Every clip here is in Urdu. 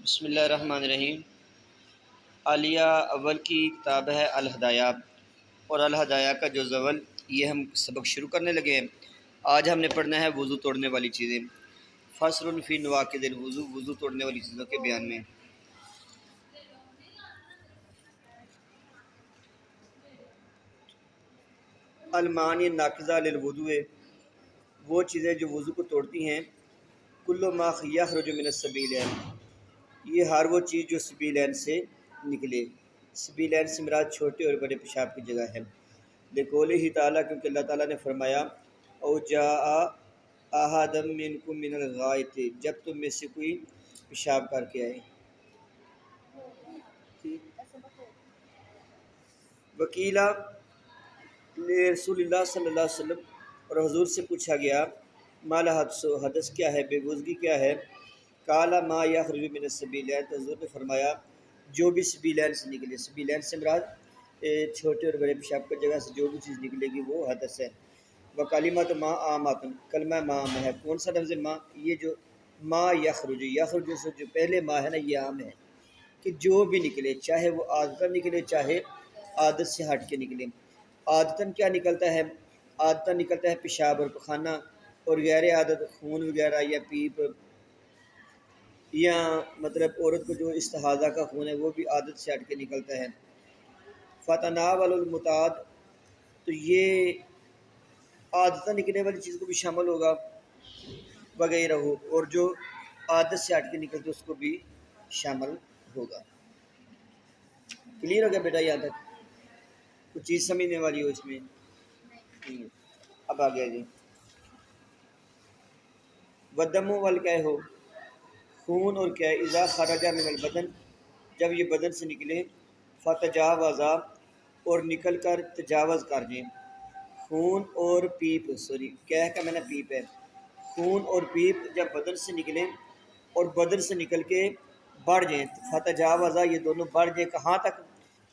بسم اللہ الرحمن الرحیم۔ عالیہ اول کی کتاب ہے الہدایہ، اور الہدایہ کا جو زول یہ ہم سبق شروع کرنے لگے ہیں۔ آج ہم نے پڑھنا ہے وضو توڑنے والی چیزیں۔ فصل فی نواقض الوضو، وضو توڑنے والی چیزوں کے بیان میں۔ المعانی ناقضہ للوضو، وہ چیزیں جو وضو کو توڑتی ہیں۔ کل ما یخرج من السبیلین، یہ ہر وہ چیز جو سبیلین سے نکلے۔ سبیلین سے مراد چھوٹے اور بڑے پیشاب کی جگہ ہے۔ لقولہ تعالیٰ، کیونکہ اللہ تعالیٰ نے فرمایا او جاء احد منکم من الغائط، جب تم میں سے کوئی پیشاب کر کے آئے۔ وکیلا رسول اللہ صلی اللہ علیہ وسلم، اور حضور سے پوچھا گیا ما الحدث، حدث کیا ہے، بے گزگی کیا ہے؟ کالا ما یخرج من السبیلین، تو حضور نے فرمایا جو بھی سبیلین سے نکلے۔ سبیلین سے مراد چھوٹے اور بڑے پیشاب کی جگہ سے جو بھی چیز نکلے گی وہ حدث ہے۔ وکلمۃ ما عامۃ، کلمہ ما عام ہے۔ کون سا لفظ ما؟ یہ جو ما یخرج، یخرج سے جو پہلے ما ہے نا، یہ عام ہے کہ جو بھی نکلے، چاہے وہ عادتاً نکلے چاہے عادت سے ہٹ کے نکلے۔ عادتاً کیا نکلتا ہے؟ عادتاً نکلتا ہے پیشاب اور پخانہ، اور غیر عادت خون وغیرہ یا پیپ، یا مطلب عورت کو جو استحاضہ کا خون ہے وہ بھی عادت سے ہٹ کے نکلتا ہے۔ فتناول المتعاد، تو یہ عادتاً نکلنے والی چیز کو بھی شامل ہوگا، وغیرہ ہو، اور جو عادت سے ہٹ کے نکلتے اس کو بھی شامل ہوگا۔ کلیئر ہو گیا بیٹا یہاں تک؟ کچھ چیز سمجھنے والی ہو اس میں؟ اب آ گیا جی۔ ودم والکہ ہو، خون اور کیا اذا خرج من البدن، جب یہ بدن سے نکلے، فتجاوزا، اور نکل کر تجاوز کر جائیں۔ خون اور پیپ، سوری کہہ کا میں نے پیپ ہے، خون اور پیپ جب بدن سے نکلیں اور بدن سے نکل کے بڑھ جائیں، فتجاوزا، یہ دونوں بڑھ جائیں کہاں تک؟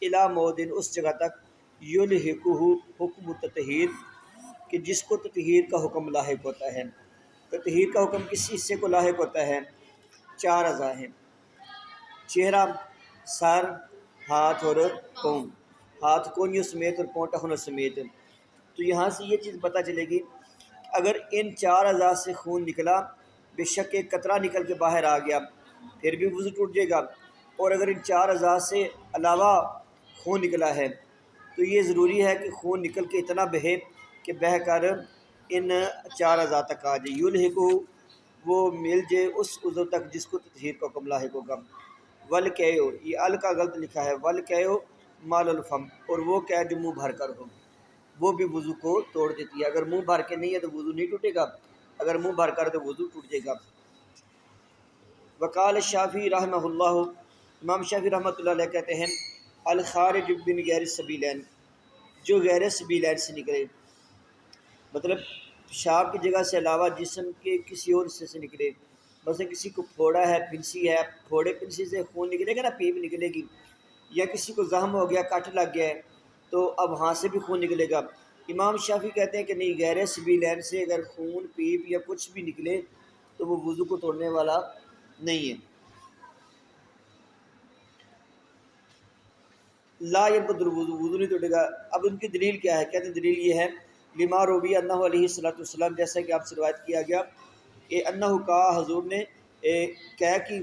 الی موضع، اس جگہ تک، یلحقہ حکم التطہیر، کہ جس کو تطہیر کا حکم لاحق ہوتا ہے۔ تطہیر کا حکم کس حصے کو لاحق ہوتا ہے؟ 4 اعضاء ہیں، چہرہ، سر، ہاتھ اور پاؤں، ہاتھ کونیوں سمیت اور پاؤں ٹخنوں سمیت۔ تو یہاں سے یہ چیز پتہ چلے گی اگر ان 4 اعضاء سے خون نکلا، بے شک ایک قطرہ نکل کے باہر آ گیا پھر بھی وضو ٹوٹ جائے گا، اور اگر ان 4 اعضاء سے علاوہ خون نکلا ہے تو یہ ضروری ہے کہ خون نکل کے اتنا بہے کہ بہہ کر ان 4 اعضاء تک آ جائے۔ یلحقہ، وہ مل جائے اس عضو تک جس کو تطہیر کا حکم لاحق ہوگا۔ والکیو، یہ ال کا غلط لکھا ہے، والکیو مال الفم، اور وہ کیا جو منہ بھر کر ہو، وہ بھی وضو کو توڑ دیتی ہے۔ اگر منہ بھر کے نہیں ہے تو وضو نہیں ٹوٹے گا، اگر منہ بھر کر تو وضو ٹوٹ جائے گا۔ وقال الشافعی رحمہ اللہ، امام شافعی رحمۃ اللہ علیہ کہتے ہیں الخارج من غیر السبیلین، جو غیر سبیلین سے نکلے، مطلب پیشاب کی جگہ سے علاوہ جسم کے کسی اور حصے سے نکلے، مثلا کسی کو پھوڑا ہے، پنسی ہے، پھوڑے پنسی سے خون نکلے گا نا، پیپ نکلے گی، یا کسی کو زخم ہو گیا، کٹ لگ گیا ہے تو اب وہاں سے بھی خون نکلے گا۔ امام شافعی کہتے ہیں کہ نہیں، غیر سبیلین سے اگر خون، پیپ یا کچھ بھی نکلے تو وہ وضو کو توڑنے والا نہیں ہے۔ لا ينقض الوضو، وضو نہیں توڑے گا۔ اب ان کی دلیل کیا ہے؟ کہتے ہیں دلیل یہ ہے لما روی انہ علیہ الصلوۃ والسلام، جیسا کہ آپ سے روایت کیا گیا انہ کہا، حضور نے کہہ کی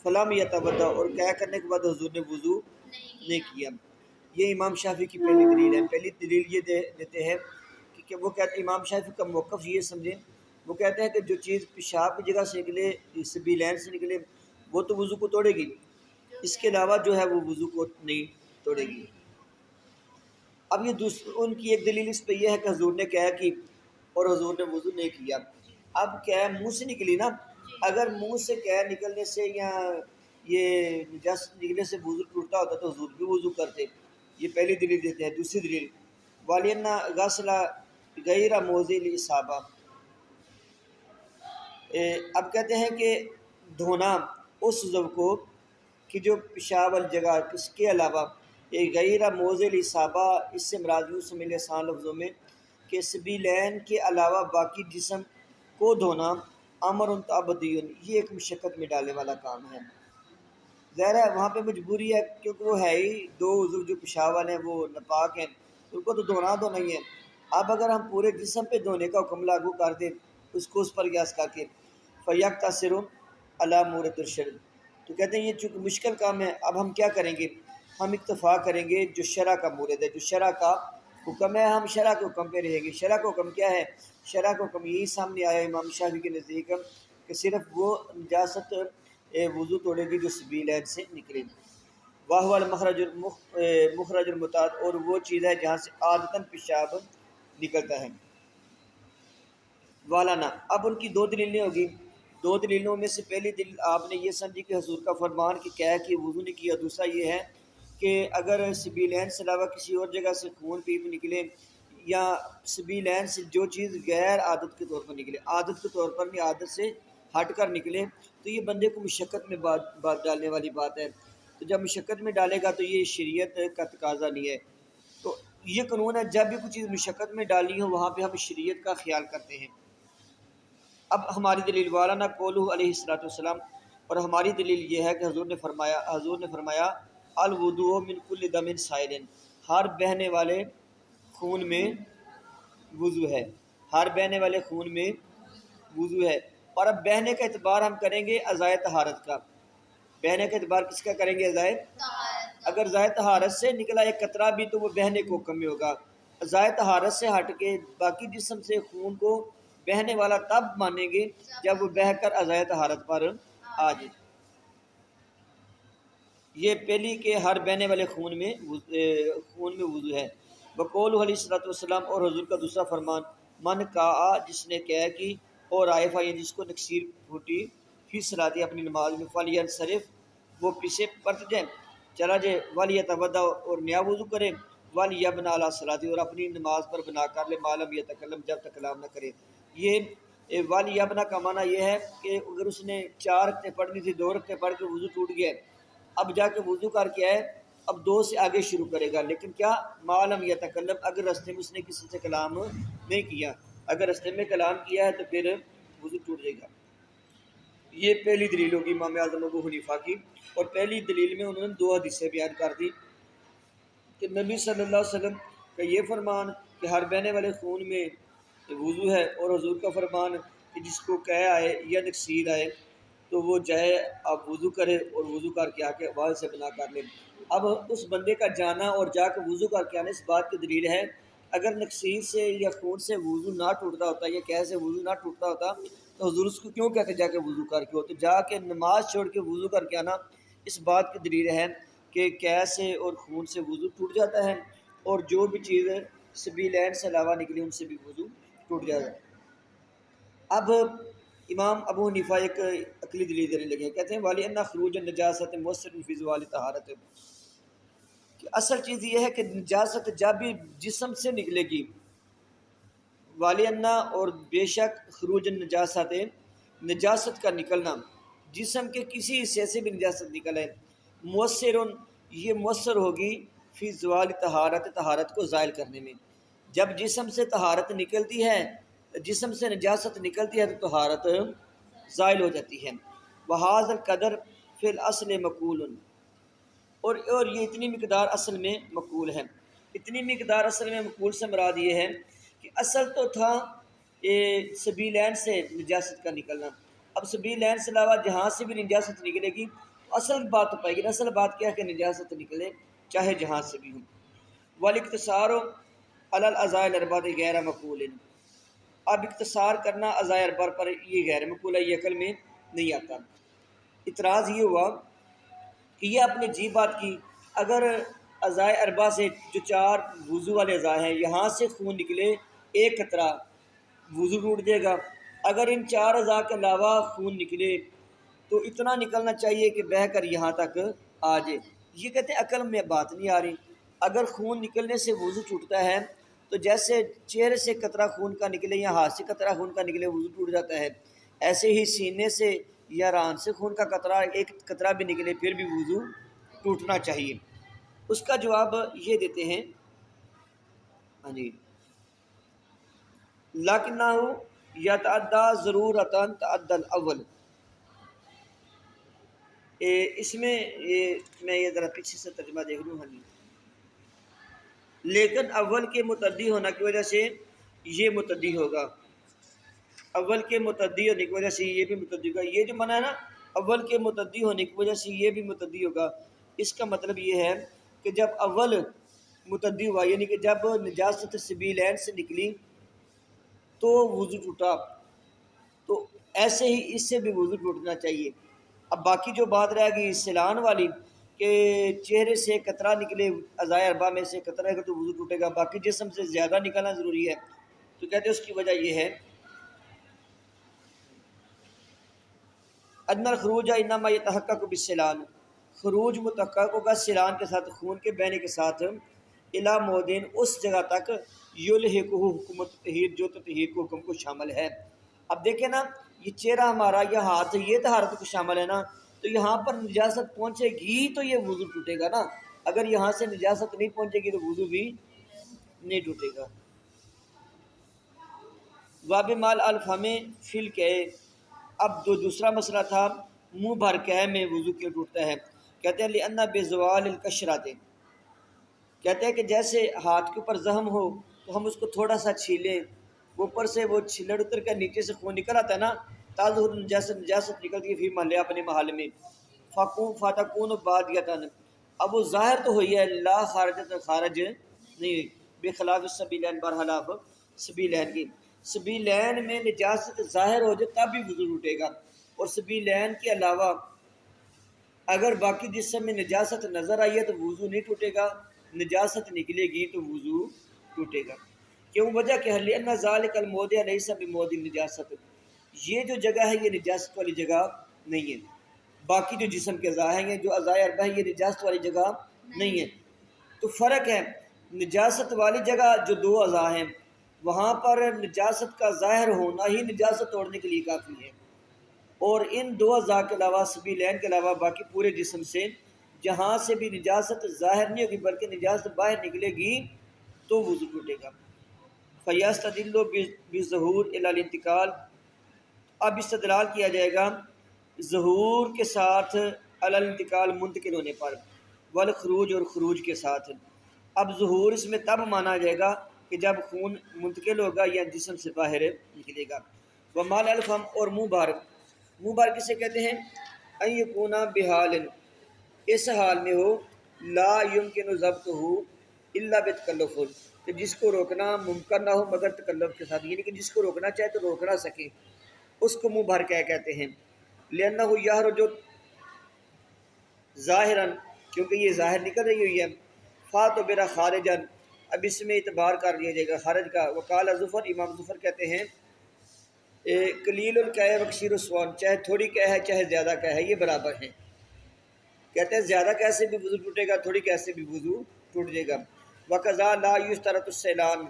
فلم یتوضا، اور کہہ کرنے کے بعد حضور نے وضو نہیں کیا۔ یہ امام شافعی کی پہلی دلیل ہے۔ پہلی دلیل یہ دیتے ہیں کہ وہ کہتے ہیں، امام شافعی کا موقف یہ سمجھیں، وہ کہتے ہیں کہ جو چیز پیشاب کی جگہ سے نکلے، سبیلین سے نکلے، وہ تو وضو کو توڑے گی، اس کے علاوہ جو ہے وہ وضو کو نہیں توڑے گی۔ اب یہ ان کی ایک دلیل اس پہ یہ ہے کہ حضور نے کہا کی اور حضور نے وضو نہیں کیا۔ اب کیا ہے، منہ سے نکلی نا، اگر منہ سے کیا نکلنے سے یا یہ نجاست نکلنے سے وضو ٹوٹتا ہوتا تو حضور بھی وضو کرتے۔ یہ پہلی دلیل دیتے ہیں۔ دوسری دلیل والینا غسل غیر موضع الاصابہ، اب کہتے ہیں کہ دھونا اس عضو کو کہ جو پیشاب والی جگہ، اس کے علاوہ، یہ غیر موضع الاصابہ، اس سے مراد یوں سمجھ آسان لفظوں میں کہ سبیلین کے علاوہ باقی جسم کو دھونا امر تعبدی، یہ ایک مشقت میں ڈالنے والا کام ہے۔ ظاہر ہے وہاں پہ مجبوری ہے کیونکہ وہ ہے ہی دو عضو جو پیشاب والے ہیں وہ ناپاک ہیں، ان کو تو دھونا ہی ہے۔ اب اگر ہم پورے جسم پہ دھونے کا حکم لاگو کر دیں اس کو اس پر قیاس کر کے، فیق تاثر علی مورد الشرع، تو کہتے ہیں یہ چونکہ مشکل کام ہے، اب ہم کیا کریں گے؟ ہم اکتفا کریں گے جو شرع کا مورد ہے، جو شرع کا حکم ہے، ہم شرع کے حکم پہ رہیں گے۔ شرع کا حکم کیا ہے؟ شرع کا حکم یہی سامنے آیا امام شافعی کے نزدیک کہ صرف وہ نجاست وضو توڑے گی جو سبیلین سے نکلے، واہ المخرج مخرج المتعد، اور وہ چیز ہے جہاں سے عادتاً پیشاب نکلتا ہے۔ والانا، اب ان کی دو دلیلیں ہوگی۔ دو دلیلوں میں سے پہلی دلیل آپ نے یہ سمجھی کہ حضور کا فرمان کہ کیا ہے کہ وضو نے کیا، دوسرا یہ ہے کہ اگر سبیلین سے علاوہ کسی اور جگہ سے خون پیپ نکلے یا سبیلین سے جو چیز غیر عادت کے طور پر نکلے، عادت کے طور پر نہیں، عادت سے ہٹ کر نکلے، تو یہ بندے کو مشقت میں بات ڈالنے والی بات ہے۔ تو جب مشقت میں ڈالے گا تو یہ شریعت کا تقاضا نہیں ہے۔ تو یہ قانون ہے جب بھی کوئی چیز مشقت میں ڈالنی ہو وہاں پہ ہم شریعت کا خیال کرتے ہیں۔ اب ہماری دلیل والانا قولہ علیہ الصلوۃ والسلام، اور ہماری دلیل یہ ہے کہ حضور نے فرمایا الوضوء من کل دم سائل، ہر بہنے والے خون میں وضو ہے، ہر بہنے والے خون میں وضو ہے۔ اور اب بہنے کا اعتبار ہم کریں گے ازائے طہارت کا۔ بہنے کا اعتبار کس کا کریں گے؟ ازائے، اگر ازائے طہارت سے نکلا ایک قطرہ بھی تو وہ بہنے کو کم ہوگا۔ ازائے طہارت سے ہٹ کے باقی جسم سے خون کو بہنے والا تب مانیں گے جب وہ بہہ کر ازائے طہارت پر آ جائے۔ یہ پہلی کہ ہر بہنے والے خون میں وضو ہے۔ بقول علیہ الصلوۃ والسلام، اور حضور کا دوسرا فرمان من کا، جس نے کہا کہ اور عائفہ، یہ جس کو نکسیر پھوٹی فی صلاتی اپنی نماز میں، فلیانصرف، وہ پیچھے پرت جائے، چلا جائے، ولیتودع، اور نیا وضو کرے، ولیبنی علی صلاتی، اور اپنی نماز پر بنا کر لے، ما لم یتکلم، جب تک کلام نہ کرے۔ یہ ولیبنی کا معنی یہ ہے کہ اگر اس نے 4 رکعتیں پڑھنی تھی، 2 رکعتیں پڑھ کے وضو ٹوٹ گیا، اب جا کے وضو کر کے آئے، اب 2 سے آگے شروع کرے گا، لیکن کیا؟ ما لم یتکلم، اگر راستے میں اس نے کسی سے کلام نہیں کیا، اگر راستے میں کلام کیا ہے تو پھر وضو ٹوٹ جائے گا۔ یہ پہلی دلیل ہوگی امام اعظم ابو حنیفہ کی، اور پہلی دلیل میں انہوں نے 2 حدیثیں بیان کر دی کہ نبی صلی اللہ علیہ وسلم کا یہ فرمان کہ ہر بہنے والے خون میں وضو ہے، اور حضور کا فرمان کہ جس کو قے آئے یا نکسیر آئے تو وہ جائے اب وضو کرے، اور وضو کر کے آ کے وہاں سے بنا کر لے۔ اب اس بندے کا جانا اور جا کے وضو کر کے آنا اس بات کی دلیل ہے، اگر نکسیر سے یا خون سے وضو نہ ٹوٹتا ہوتا یا قے سے وضو نہ ٹوٹتا ہوتا تو حضور اس کو کیوں کہتے جا کے وضو کر کے؟ ہوتے جا کے نماز چھوڑ کے وضو کر کے آنا اس بات کی دلیل ہے کہ قے سے اور خون سے وضو ٹوٹ جاتا ہے، اور جو بھی چیز سبیلین سے علاوہ نکلی ان سے بھی وضو ٹوٹ جاتا ہے۔ اب امام ابو حنیفہ ایک عقلی دلیل دینے لگے، کہتے ہیں والی ان خروج النجاست مؤثر فی زوال طہارت، کہ اصل چیز یہ ہے کہ نجاست جب بھی جسم سے نکلے گی، والی انا، اور بے شک خروج النجاست، نجاست کا نکلنا، جسم کے کسی حصے سے بھی نجاست نکلے، مؤثر، یہ مؤثر ہوگی فی زوال طہارت، طہارت کو زائل کرنے میں۔ جب جسم سے طہارت نکلتی ہے، جسم سے نجاست نکلتی ہے تو طہارت زائل ہو جاتی ہے۔ وہذا القدر فی الاصل مقول، اور یہ اتنی مقدار اصل میں مقول ہے۔ اتنی مقدار اصل میں مقول سے مراد یہ ہے کہ اصل تو تھا سبیلین سے نجاست کا نکلنا، اب سبیلین سے علاوہ جہاں سے بھی نجاست نکلے گی تو اصل بات تو پائے گی، اصل بات کیا ہے کہ نجاست نکلے چاہے جہاں سے بھی ہوں۔ والاقتصار علی الاعضاء الاربعہ غیر مقبول، اب اقتصار اعضاء اربع پر یہ غیر مقبول ہے، یہ عقل میں نہیں آتا۔ اعتراض یہ ہوا کہ یہ آپ نے جی بات کی، اگر اعضاء اربع سے جو 4 وضو والے اعضاء ہیں یہاں سے خون نکلے ایک قطرہ، وضو ٹوٹ جائے گا۔ اگر ان 4 اعضاء کے علاوہ خون نکلے تو اتنا نکلنا چاہیے کہ بہہ کر یہاں تک آ جائے۔ یہ کہتے ہیں عقل میں بات نہیں آ رہی، اگر خون نکلنے سے وضو ٹوٹتا ہے تو جیسے چہرے سے قطرہ خون کا نکلے یا ہاتھ سے قطرہ خون کا نکلے وضو ٹوٹ جاتا ہے، ایسے ہی سینے سے یا ران سے خون کا قطرہ ایک قطرہ بھی نکلے پھر بھی وضو ٹوٹنا چاہیے۔ اس کا جواب یہ دیتے ہیں، ہاں جی، لیکنہ یتعدی ضرورتاً تعدی الاول، اس میں میں یہ ذرا پیچھے سے ترجمہ دیکھ لوں. ہاں جی، لیکن اول کے متعدی ہونے کی وجہ سے یہ متعدی ہوگا، اول کے متعدی ہونے کی وجہ سے یہ بھی متعدی ہوگا. یہ جو منع ہے نا، اول کے متعدی ہونے کی وجہ سے یہ بھی متعدی ہوگا، اس کا مطلب یہ ہے کہ جب اول متعدی ہوا، یعنی کہ جب نجاست سبیلین سے نکلی تو وضو ٹوٹا، تو ایسے ہی اس سے بھی وضو ٹوٹنا چاہیے. اب باقی جو بات رہ گئی سیلان والی کہ چہرے سے قطرہ نکلے، اعضائے اربعہ میں سے قطرہ ہے تو وضو ٹوٹے گا، باقی جسم سے زیادہ نکلنا ضروری ہے. تو کہتے ہیں اس کی وجہ یہ ہے ان الخروج انما یتحقق بالسیلان، خروج متحقق ہوگا سیلان کے ساتھ، خون کے بہنے کے ساتھ، الی مودین، اس جگہ تک، یلحقہ حکم التطہیر، جو تطہیر کو حکم کو شامل ہے. اب دیکھیں نا، یہ چہرہ ہمارا، یہ ہاتھ، یہ طہارت کو شامل ہے نا، تو یہاں پر نجاست پہنچے گی تو یہ وضو ٹوٹے گا نا، اگر یہاں سے نجاست نہیں پہنچے گی تو وضو بھی نہیں ٹوٹے گا. واب مال الفم فی الکے، اب دوسرا مسئلہ تھا منہ بھر کے میں وضو کیوں ٹوٹتا ہے. کہتے ہیں لأن بزوال القشرۃ، کہتے ہیں کہ جیسے ہاتھ کے اوپر زخم ہو تو ہم اس کو تھوڑا سا چھیلیں، اوپر سے وہ چھلڑ اتر کر نیچے سے خون نکل آتا ہے نا، تاظہر نجاست نکلتی ہے فی محلہ، اپنے محل میں، فتکون بادیۃ، اب وہ ظاہر تو ہوئی ہے، لا خارجت، خارج نہیں ہوئی، بخلاف السبیلین، برخلاف سبیلین کی. سبیلین میں نجاست ظاہر ہو جائے تب بھی وضو ٹوٹے گا، اور سبیلین کے علاوہ اگر باقی جسم میں نجاست نظر آئی ہے تو وضو نہیں ٹوٹے گا، نجاست نکلے گی تو وضو ٹوٹے گا. کیوں؟ وجہ کہ لأن ذلک الموضع لیس بموضع النجاست، یہ جو جگہ ہے یہ نجاست والی جگہ نہیں ہے. باقی جو جسم کے اعضاء ہیں، جو اعضائے اربعہ ہیں، یہ نجاست والی جگہ نہیں ہے. تو فرق ہے، نجاست والی جگہ جو دو اعضاء ہیں وہاں پر نجاست کا ظاہر ہونا ہی نجاست توڑنے کے لیے کافی ہے، اور ان دو اعضاء کے علاوہ، سبیلین کے علاوہ باقی پورے جسم سے جہاں سے بھی نجاست ظاہر نہیں ہوگی بلکہ نجاست باہر نکلے گی تو وضو ٹوٹے گا. فیستدل بظہور الی الانتقال، اب استدلال کیا جائے گا ظہور کے ساتھ، علی الانتقال، منتقل ہونے پر، والخروج، اور خروج کے ساتھ. اب ظہور اس میں تب مانا جائے گا کہ جب خون منتقل ہوگا یا جسم سے باہر نکلے گا. ومال الفم، اور منہ بھر، منہ بھر کسے کہتے ہیں؟ ان یکون بحال، اس حال میں ہو، لا یمکن ضبطہ الا بتکلف، کہ جس کو روکنا ممکن نہ ہو مگر تکلف کے ساتھ، یعنی کہ جس کو روکنا چاہے تو روک نہ سکے، اس کو منہ بھر کیا کہتے ہیں. لأنہ یخرج ظاہرا، کیونکہ یہ ظاہر نکل رہی ہوئی ہے، فاعتبر خارجا، اب اس میں اعتبار کر لیا جائے گا خارج کا. وقال ظفر، امام ظفر کہتے ہیں قلیل الکے وکثیر السوان، چاہے تھوڑی کہ ہے چاہے زیادہ کہ ہے، یہ برابر ہیں. کہتے ہیں زیادہ کہ سے بھی وضو ٹوٹے گا، تھوڑی کہ سے بھی وضو ٹوٹ جائے گا. وقضا لا یشترط السیلان،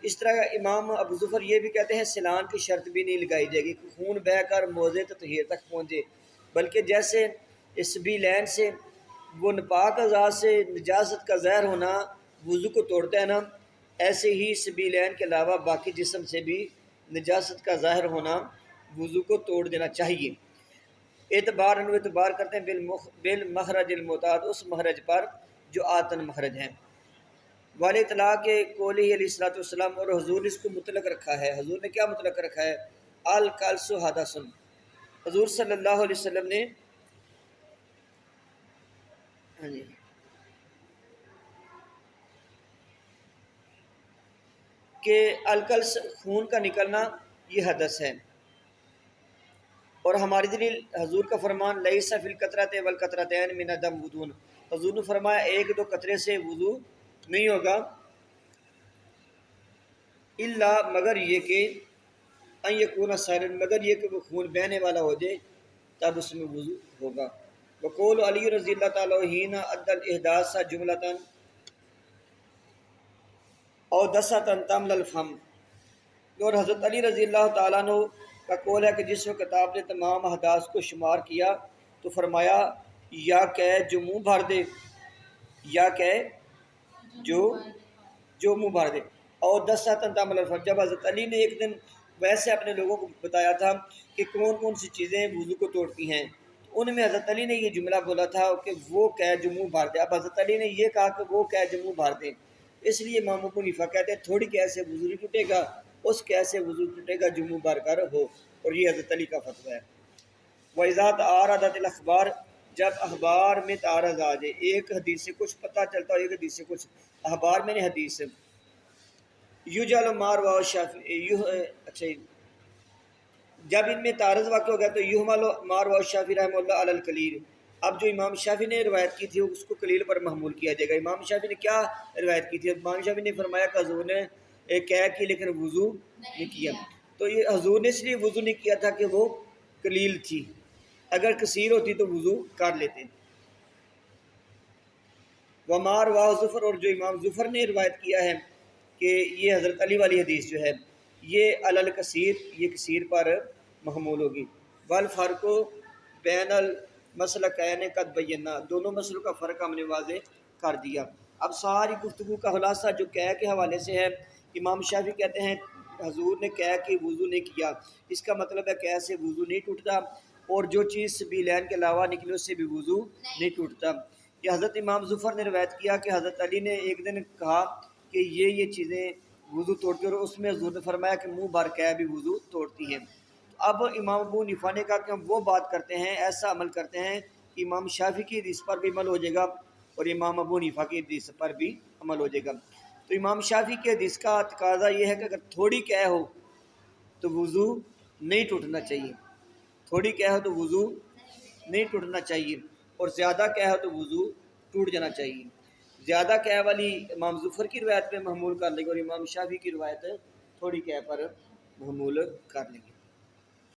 اس طرح امام ابو ظفر یہ بھی کہتے ہیں سیلان کی شرط بھی نہیں لگائی جائے گی کہ خون بہہ کر موضع تطہیر تک پہنچے، بلکہ جیسے سبیلین سے وہ ناپاک اعضاء سے نجاست کا ظاہر ہونا وضو کو توڑتا ہے نا، ایسے ہی سبیلین کے علاوہ باقی جسم سے بھی نجاست کا ظاہر ہونا وضو کو توڑ دینا چاہیے. اعتبار کرتے ہیں بالمخرج المعتاد، اس مخرج پر جو آتن مخرج ہیں. والے اطلاق قولی علیہ الصلوۃ والسلام، اور حضور نے اس کو مطلق رکھا ہے. حضور نے کیا مطلق رکھا ہے؟ القلس حدث، حضور صلی اللہ علیہ وسلم نے کہ القلس، خون کا نکلنا، یہ حدث ہے. اور ہماری دلیل حضور کا فرمان لیس فی القطرۃ والقطرتین من الدم وضو، حضور نے فرمایا ایک دو قطرے سے وضو نہیں ہوگا، الا، مگر یہ کہ ان یکون سائلن، مگر یہ کہ وہ خون بہنے والا ہو جائے تب اس میں وضو ہوگا. وقول علی رضی اللہ تعالیٰ حین ادى الاحداث جملۃ او دسۃ تمل الفم، اور حضرت علی رضی اللہ تعالیٰ عنہ کا قول ہے کہ جس وقت آپ نے تمام احداث کو شمار کیا تو فرمایا یا کہ جو منہ بھر دے، یا کہ جو منہ بھر دے، اور 10 تمل الفم. جب حضرت علی نے ایک دن ویسے اپنے لوگوں کو بتایا تھا کہ کون کون سی چیزیں وضو کو توڑتی ہیں۔ ان میں حضرت علی نے یہ جملہ بولا تھا کہ وہ قید جو منہ بھر دے۔ اب حضرت علی نے یہ کہا کہ وہ قید جو منہ بھر دیں، اس لیے امام ابو حنیفہ کہتے ہیں تھوڑی قید سے وضو نہیں ٹوٹے گا، اس قید سے وضو ٹوٹے گا جو منہ بھر کر ہو، اور یہ حضرت علی کا فتویٰ ہے۔ وَإِذَا تَعَارَضَتِ الْأَخْبَارُ، جب اخبار میں تعارض آ جائے، ایک حدیث سے کچھ پتہ چلتا ہو، ایک حدیث سے کچھ، اخبار میں نے حدیث یجعل ما رواه الشافعی، اچھا جب ان میں تعارض واقع ہو گیا تو یحمل ما رواه الشافعی رحمہ اللہ علی القلیل، اب جو امام شافعی نے روایت کی تھی اس کو قلیل پر محمول کیا جائے گا۔ امام شافعی نے کیا روایت کی تھی؟ امام شافعی نے فرمایا کہ حضور نے ایک قید کی لیکن وضو نہیں کیا، تو یہ حضور نے اس لیے وضو نہیں کیا تھا کہ وہ قلیل تھی، اگر کثیر ہوتی تو وضو کر لیتے۔ وما رواه ظفر، اور جو امام ظفر نے روایت کیا ہے کہ یہ حضرت علی والی حدیث جو ہے یہ علی الکثیر، یہ کثیر پر محمول ہوگی۔ والفرق بین المسلکین قد بینا، دونوں مسلوں کا فرق ہم نے واضح کر دیا۔ اب ساری گفتگو کا خلاصہ جو قے کے حوالے سے ہے، امام شافعی کہتے ہیں حضور نے قے کی وضو نہیں کیا، اس کا مطلب ہے قے سے وضو نہیں ٹوٹتا، اور جو چیز سبیلین کے علاوہ نکلی اس سے بھی وضو نہیں ٹوٹتا۔ یہ حضرت امام ظفر نے روایت کیا کہ حضرت علی نے ایک دن کہا کہ یہ چیزیں وضو توڑتی، اور اس میں حضور نے فرمایا کہ منہ بھر قے بھی وضو توڑتی ہیں۔ اب امام ابو حنیفہ نے کہا کہ ہم وہ بات کرتے ہیں، ایسا عمل کرتے ہیں کہ امام شافعی کی حدیث پر بھی عمل ہو جائے گا اور امام ابو حنیفہ کی حدیث پر بھی عمل ہو جائے گا۔ تو امام شافعی کی حدیث کا تقاضا یہ ہے کہ اگر تھوڑی قے ہو تو وضو نہیں ٹوٹنا چاہیے، تھوڑی قے ہو تو وضو نہیں ٹوٹنا چاہیے، اور زیادہ قے ہو تو وضو ٹوٹ جانا چاہیے۔ زیادہ قے والی امام ظفر کی روایت پہ محمول کر لیں گے، اور امام شافعی کی روایت تھوڑی قے پر محمول کر لیں گے۔